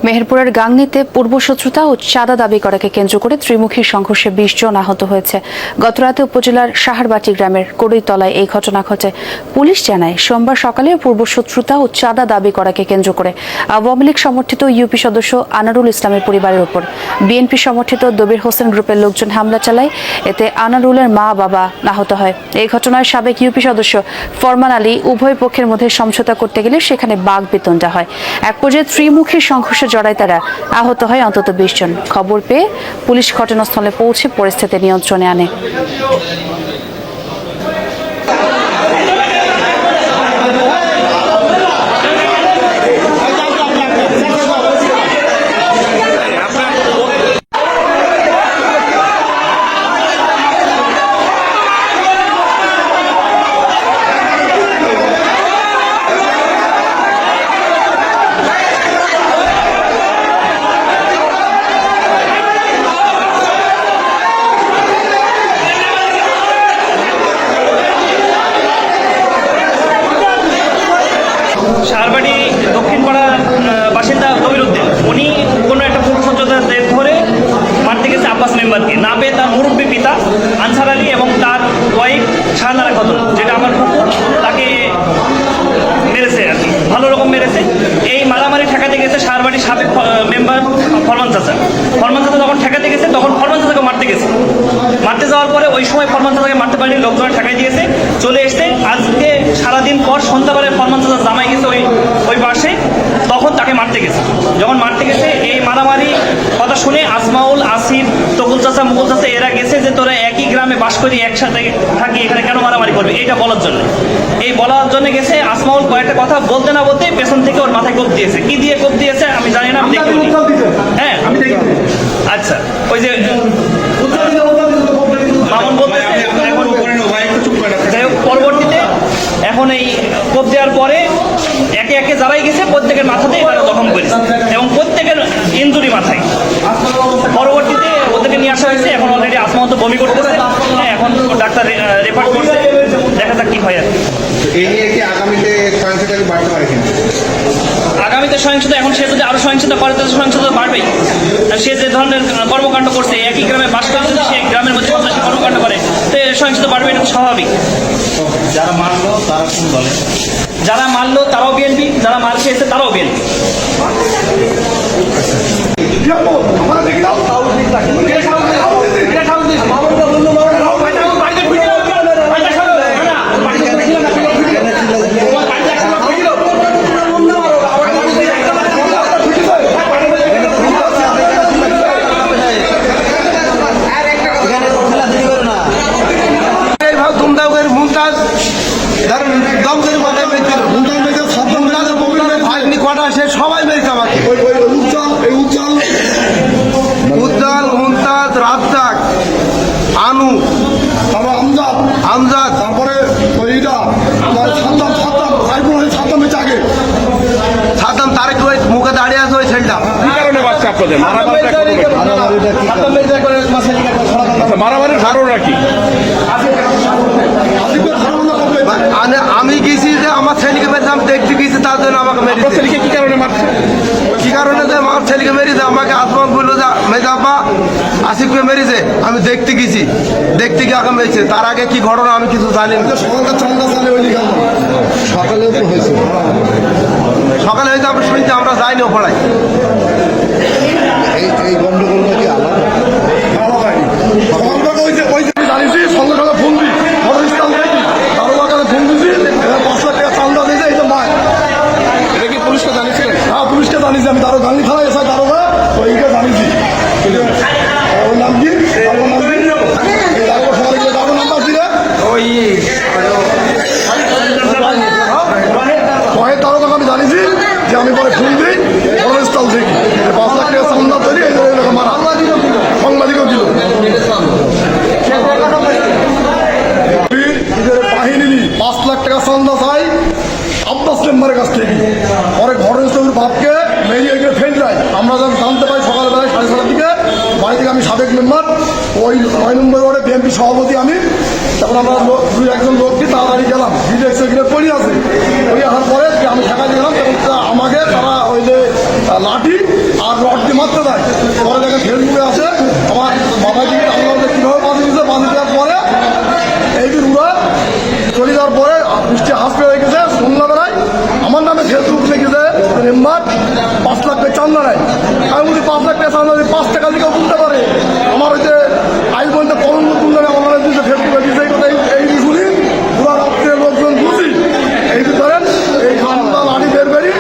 মেহেরপুরের গাংনীতে পূর্বশত্রুতা ও চাঁদা দাবি করাকে কেন্দ্র করে ত্রিমুখী সংঘর্ষে ২০ জন আহত হয়েছে। গতরাতে উপজেলার সাহারবাটি গ্রামের কড়ইতলায় এই ঘটনা ঘটে। পুলিশ জানায়, সোমবার সকালে পূর্বশত্রুতা ও চাঁদা দাবি করাকে কেন্দ্র করে আওয়ামী লীগ সমর্থিত ইউপি সদস্য আনারুল ইসলামের পরিবারের উপর বিএনপি সমর্থিত দবির হোসেন গ্রুপের লোকজন হামলা চালায়। এতে আনারুলের মা বাবা আহত হয়। এই ঘটনায় সাবেক ইউপি সদস্য ফরমান আলী উভয় পক্ষের মধ্যে সমঝোতা করতে গেলে সেখানে বাকবিতণ্ডা হয়। এক পর্যায়ে ত্রিমুখী সংঘর্ষে জড়ায় তারা, আহত হয় অন্তত ২০ জন। খবর পেয়ে পুলিশ ঘটনাস্থলে পৌঁছে পরিস্থিতি নিয়ন্ত্রণে আনে। সাহারবাটি দক্ষিণ পাড়ার বাসিন্দা দবির উদ্দিন, উনি কোনো একটা পূর্বশত্রুতার জের ধরে মারতে গেছে আব্বাস মেম্বারকে। না পেয়ে তার মুরব্বী পিতা আনসার আলী এবং তার ওয়াইফ শাহনারা খাতুন, যেটা আমার কুকুর, তাকে মেরেছে আর কি, ভালো রকম মেরেছে। এই মারামারি ঠেকাতে গেছে সাহারবাটির সাবেক মেম্বার ফরমান চাচা। ফরমান চাচা যখন ঠেকাতে গেছে তখন ফরমান চাচাকে মারতে গেছে। মারতে যাওয়ার পরে ওই সময় ফরমান চাচাকে মারতে পারেনি, লোকজন ঠেকাই দিয়েছে, চলে এসছে। আজকে সারাদিন পর সন্ধ্যাবেলায় ফরমান চাচা জামাই গেছে ওই পাশে, তখন তাকে মারতে গেছে। যখন মারতে গেছে, এই মারামারি কথা শুনে আসমাউল, আসিফ, তকুল চাচা, মুকুল চাচা এরা গেছে যে তোরা একই গ্রামে বাস করি, একসাথে থাকি, এখানে কেন মারামারি করবে, এইটা বলার জন্য। এই বলার জন্য গেছে। আসমাউল কয়েকটা কথা বলতে না বলতে পেছন থেকে ওর মাথায় কোপ দিয়েছে। কি দিয়ে কোপ দিয়েছে আমি জানি না, আমি দেখিনি। হ্যাঁ, আমি দেখি। আচ্ছা, ওই যে মামুন বলতেছে এখন, যাই হোক, পরবর্তীতে এখন এই কোপ দেওয়ার পরে একে একে যারাই গেছে প্রত্যেকের মাথাতেই তারা জখম করেছে এবং প্রত্যেকের ইনজুরি মাথায়। পরবর্তীতে ওদেরকে নিয়ে আসা হয়েছে। এখন অলরেডি আসমাও তো বমি করতেছে। হ্যাঁ, এখন ডাক্তার রেফার করছে, দেখা যাক কি হয় আর এই নিয়ে কি আগামীতে সহিংসতাকে বাড়তে পারে কিনা? আগামীতে সহিংসতা, এখন সে যদি আরো সহিংসতা করে তাহলে সহিংসতা বাড়বেই। সে যে ধরনের কর্মকাণ্ড করছে, একই গ্রামে বাস করে যদি সে গ্রামের মধ্যে সন্ত্রাসী কর্মকাণ্ড করে, তো সহিংসতা বাড়বে, এটা স্বাভাবিক। যারা মারলো তারা কোন দলে? যারা মারলো তারাও বিএনপি, যারা মার খেয়েছে তারাও বিএনপি। সবাই মেরেছে আমাকে। উজ্জ্বল, মুমতাজ, রাজ্জাক, আনু, আমজাদ, তারপরে সাদ্দাম, তারেক মুখে দাঁড়িয়ে আছে ওই ছেলেটা। কি কারণে বাচ্চা আপনাদের মারামারির কারণটা কি? আমি গেছি যে আমার ছেলেকে মেরেছে, আমি দেখতে গেছি, তার জন্য আমাকে মেরেছে। ছেলেকে কি কারণে মারছে? কি কারণে যে আমার ছেলেকে মেরেছে, আমাকে আসমান বললো যে মেজাপা আসিফকে মেরেছে, আমি দেখতে গেছি, দেখতে গিয়ে আগে মেরেছে। তার আগে কি ঘটনা আমি কিছু জানি না। সকালে হয়েছে আমরা শুনছি, আমরা যাইনি পড়াই। এই গন্ডগোলটা কি আলাদা? এটা কি পুলিশকে জানিয়েছিলেন? হ্যাঁ, পুলিশকে জানিয়েছি আমি, তারও গান্ধী থানায় এসে তারও ওইকে জানিয়েছি। ওর নাম কি? আমি জানিয়েছি যে আমি পরে ফোন দিই ঘটনাস্থল থেকে 5 লাখ টাকা চান্দা তৈরি, এই মারা সাংবাদিকও দিল। বাহিনী 5 লাখ টাকা চান্দা চাই আব্বাস মেম্বারের কাছ থেকে, পরে ঘটনাস্থলের বাপকে মেরিয়ে এগুলো ফেল যায়। আমরা যখন জানতে পারি সকালবেলায় 7:30 দিকে বাড়ি থেকে, আমি সাবেক মেম্বার, ওই 9 নম্বর ওয়ার্ডে বিএনপি সভাপতি আমি, তখন আমরা একজন লোককে তাড়াতাড়ি গেলাম, ডিটেক্স এখানে পড়ে আছে, পড়ে আসার পরে আমি ঠেকাতে গেলাম, তখন আমাকে তারা ওই যে লাঠি আর রড দিয়ে মারতে দেয়। পরে দেখেন ফেসবুকে আছে আমার মাথায় দিকে টানলাম, কীভাবে বাঁধি দিচ্ছে, বাঁধি দেওয়ার পরে এইদিন ওরা চলে যাওয়ার পরে বৃষ্টি হাসপাতালে হয়ে গেছে। সন্ধ্যাবেলায় আমার নামে ফেসবুক লিখেছে মেম্বার 5 লাখ টাকা চান্দা নেয়। আমি বলছি 5 লাখ টাকা চান্দা দিয়ে 5 টাকা দিকেও তুলতে পারে। আমার ওই যে আইন পর্যন্ত কলম তুলতে আমার নামে দিচ্ছে, ফেসবুকে দিচ্ছে। এই কথা এই শুনি পুরা রাত্রে লোকজন বুঝি এই যে ধরেন এই খান্দা লাঠি বেরবেরি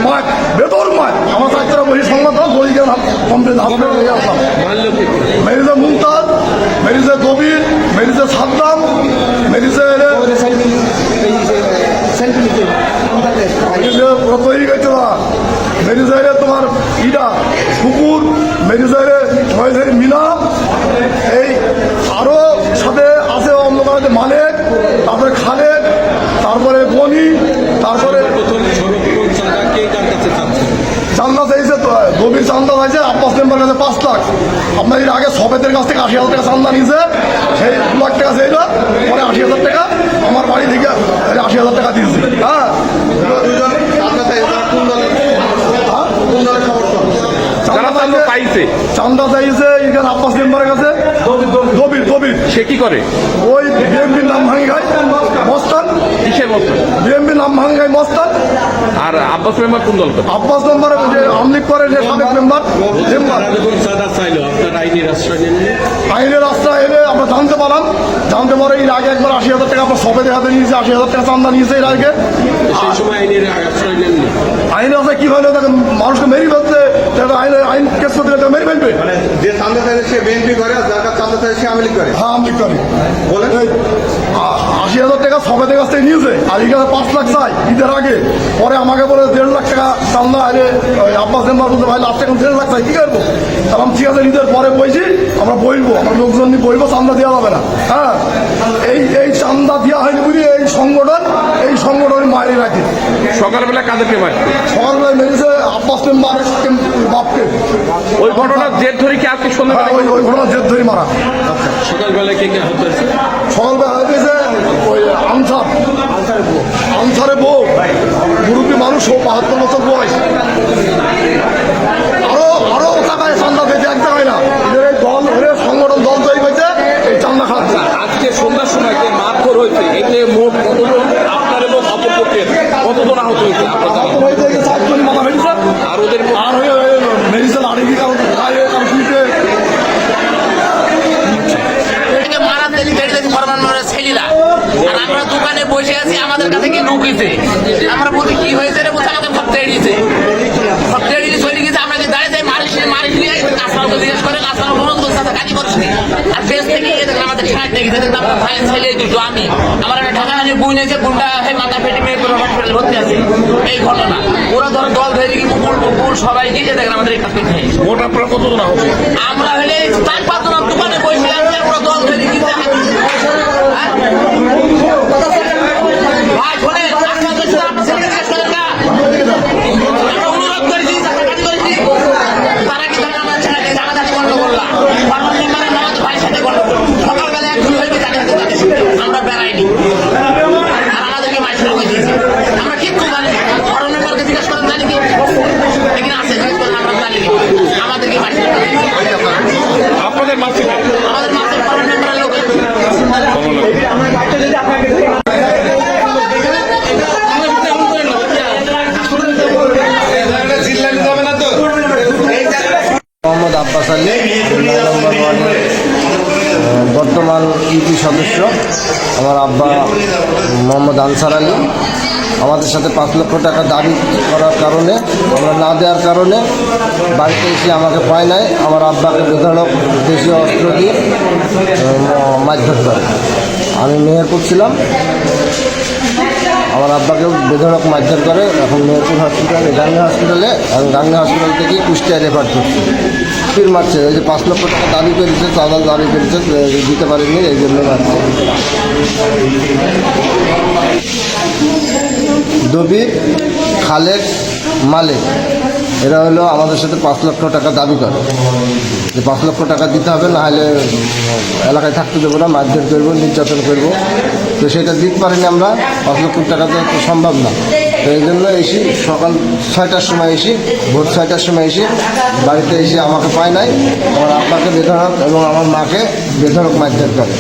মাঠ বেতর মাঠ আমার চারটা বহি সংবাদ বই গেল কমপ্লেন হাসপাতালে নিয়ে আসলাম। মেরিজে মুমতাজ, মেরিজে কবির, মেরিজে সাদ্দাম, মেরিজে তৈরি করতে না, মেরিজাইরে তোমার ইটা কুকুর, মেরিজাইরে মিনা, এই আরো সাথে আছে অন্য মালিক, তারপরে খালেদ, তারপরে বনি, তারপরে চান্দা চাইছে, গভীর চান্দা চাইছে আব্বাস মেম্বার কাছে 5 লাখ। আপনার এর আগে সবেদের কাছ থেকে 80,000 টাকা চান্দা নিয়েছে, সেই 2 লাখ টাকা চাইল, পরে 80,000 টাকা আমার বাড়ি থেকে 80,000 টাকা দিয়েছে। হ্যাঁ, চান্দা চাইছে এখানে আব্বাস মেম্বারের কাছে গভীর। সে কি করে? ওই বিএমপির নাম ভাঙি খায় মস্তান। কিসের মতো? বিএমপির নাম ভাঙি খায় মস্তান। আর আব্বাস মেম্বার কোন দল করে? আব্বাস মেম্বার যে আমলিক করে, যে সাবেক মেম্বার। আইনের আশ্রয় এনে আমরা জানতে পারলাম, জানতে পারে এর আগে একবার 80,000 টাকা আপনার সবে দেখাতে নিয়েছে, 80,000 টাকা চান্দা নিয়েছে এর আগে। আইনের আশ্রয় কি হলো, দেখেন মানুষকে মেরি ফেলছে, আইন কেস করতে গেলে মেরি ফেলবে। মানে যে চান্দা চাইলে সে বিএনপি করে, আর যার কাছে চান্দা চাইলে সে আওয়ামী লীগ করে। হ্যাঁ, আমলিক করে। বলেন 80,000 টাকা সবেদের কাছ থেকে নিয়েছে, আর এখানে 5 লাখ চাই ঈদের আগে। পরে আমাকে বলে 1.5 লাখ টাকা চান্দা, আরে আব্বাস মেম্বার বলতে ভাই লাস্ট এখন 1.5 লাখ চাই, কি করবো? তাহলে ঠিক আছে, ঈদের পরে বইছি, আমরা বইবো, আমরা লোকজন নিয়ে বইবো, চান্দা দেওয়া যাবে না। হ্যাঁ, এই চান্দা দেওয়া হয়নি বুঝি এই সংগঠনের মারি রাখে। সকালবেলা কাদেরকে মারে? সকালবেলায় মেরেছে আব্বাস মেম্বার বাপকে। ওই ঘটনার জের ধরে কি আজকে সন্ধ্যা? ওই ঘটনার জেদ ধরে মারা। সকালবেলায় কে কে আহত হয়েছে? সকালবেলা হয়েছে ওই আনসারে বউ, মুরব্বী মানুষ, 72 বছর বয়স। আরো টাকায় চান্দা পেয়েছে, এক জায়গায় না, এদের এই দল ধরে সংগঠন দল তৈরি হয়েছে, এই চান্দা খাচ্ছে। আজকে সন্ধ্যার সময় যে মারধর হয়েছে, এতে মোট কতজন আপনার এবং অপরপক্ষের কতজন আহত হয়েছে? মাথা ফেটেছে, আর ওদের আর হয়ে মেডিসিন আড়ি কারণ পিঠে ছেলেরা, আর আমরা দোকানে বসে আছি, আমাদের কাছে কি ঢুকেছে, আমরা বলছি কি হয়েছে রে, বলছে আমাকে ফটতে এড়িয়েছে চলে গেছে। আমরা কি দাঁড়িয়ে যাই, মারিস নিয়ে কাঁচরাকে জিজ্ঞেস করে, কাঁচরা কোনো কাজই করিস নি। আর বেশ থেকে আমাদের ঠাঁট দেখেছে, দেখলাম ভাই ছেলে দুটো, আমি আমার একটা ঢাকা হানি বুন এসে বুনটা মাথা ফেটে মেয়ে করে হসপিটালে ভর্তি আছে। এই ঘটনা ওরা ধরো দল ধরে কি কুকুর সবাই গিয়ে দেখলাম আমাদের এই কাজ করতে। মোট আপনারা কতজন আহত? আমরা হলে 4-5 জন দোকানে বসে আছি, আমরা দল ধরে কি ভাই শোনেন, আমরা অনুরোধ করেছি, তারা কি আমার ছেলেকে জানাজানি গন্ডগোল করলাম, ভাইয়ের সাথে গন্ডগোল। সকালবেলা এক ভুল হয়েছে, আমরা বেড়াইনি, আর আমাদেরকে মাইক শুরু করে দিয়েছে। আমরা কিচ্ছু জানি, ফরম মেম্বারকে জিজ্ঞেস করেন জানি কি এখানে আছে, জিজ্ঞেস করেন আমরা জানি কি, আমাদেরকে মাইক শুরু করে দিয়েছে। আপনাদের মাসে আমাদের মাসের ফরম মেম্বারের লোক মোহাম্মদ আব্বাস আলী, 9 নম্বর ওয়ার্ডের বর্তমান ইউপি সদস্য। আমার আব্বা মোহাম্মদ আনসার আলী আমাদের সাথে 5 লক্ষ টাকা দাবি করার কারণে, আমরা না দেওয়ার কারণে বাড়িতে এসে আমাকে পায় নাই, আমার আব্বাকে বেধড়ক দেশীয় অস্ত্র দিয়ে মারধর করে। আমি মেহেরপুর ছিলাম, আমার আব্বাকেও বেধড়ক মারধর করে। এখন মেহেরপুর হসপিটালে, গাঙ্গা হসপিটালে, আমি গাঙ্গা হসপিটাল থেকে কুষ্টিয়া রেফার করছি। ফির মারছে, ওই যে 5 লক্ষ টাকা দাবি করেছে, চাঁদা দাবি করেছে, দিতে পারেনি, এই জন্য মারছে। দবির, খালেদ, মালিক এরা হলো আমাদের সাথে 5 লক্ষ টাকা দাবি করে, যে 5 লক্ষ টাকা দিতে হবে, না হলে এলাকায় থাকতে দেবো না, মারধর করবো, নির্যাতন করবো। তো সেটা দিতে পারিনি আমরা, 5 লক্ষ টাকা তো একটু সম্ভব না। তো এই জন্য এসে সকাল 6টার সময় এসে, ভোর 6টার সময় এসে বাড়িতে এসে আমাকে পায় নাই, আমার আব্বাকে বেধড়ক এবং আমার মাকে বেধড়ক মারধর করে।